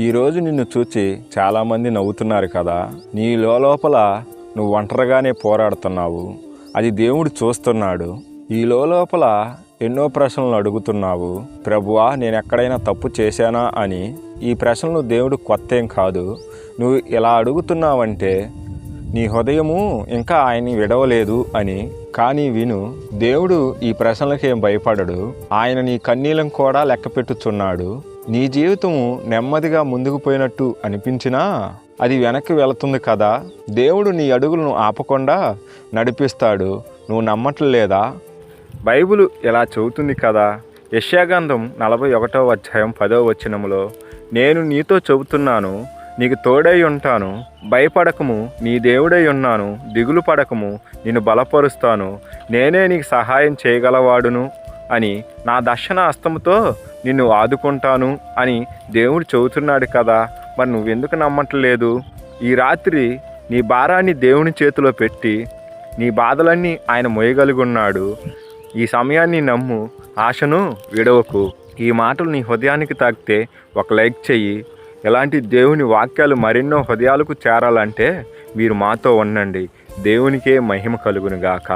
ఈరోజు నిన్ను చూచి చాలామంది నవ్వుతున్నారు కదా. నీ లోపల నువ్వు ఒంటరిగానే పోరాడుతున్నావు. అది దేవుడు చూస్తున్నాడు. ఈ లోపల ఎన్నో ప్రశ్నలు అడుగుతున్నావు. ప్రభువా, నేను ఎక్కడైనా తప్పు చేశానా అని. ఈ ప్రశ్నలు దేవుడు కొత్త ఏం కాదు. నువ్వు ఇలా అడుగుతున్నావంటే నీ హృదయము ఇంకా ఆయన్ని విడవలేదు అని. కానీ విను, దేవుడు ఈ ప్రశ్నలకేం భయపడడు. ఆయన నీ కన్నీళ్ళను కూడా లెక్క పెట్టుచున్నాడు. నీ జీవితము నెమ్మదిగా ముందుకు పోయినట్టు అనిపించినా అది వెనక్కి వెళుతుంది కదా. దేవుడు నీ అడుగులను ఆపకుండా నడిపిస్తాడు. నువ్వు నమ్మట్లేదా? బైబిల్ ఇలా చెబుతుంది కదా. యెషయా గ్రంథం 41వ అధ్యాయం 10వ వచనములో, నేను నీతో చెబుతున్నాను, నీకు తోడై ఉంటాను, భయపడకము, నీ దేవుడై ఉన్నాను, దిగులు పడకము, నిన్ను బలపరుస్తాను, నేనే నీకు సహాయం చేయగలవాడును అని, నా దర్శన హస్తముతో నిన్ను ఆదుకుంటాను అని దేవుడు చెబుతున్నాడు కదా. మరి నువ్వెందుకు నమ్మట్లేదు? ఈ రాత్రి నీ భారాన్ని దేవుని చేతిలో పెట్టి నీ బాధలన్నీ ఆయన మోయగలిగున్నాడు. ఈ సమయాన్ని నమ్ము, ఆశను విడవకు. ఈ మాటలు నీ హృదయానికి తాకితే ఒక లైక్ చెయ్యి. ఇలాంటి దేవుని వాక్యాలు మరెన్నో హృదయాలకు చేరాలంటే మీరు మాతో ఉండండి. దేవునికే మహిమ కలుగునుగాక.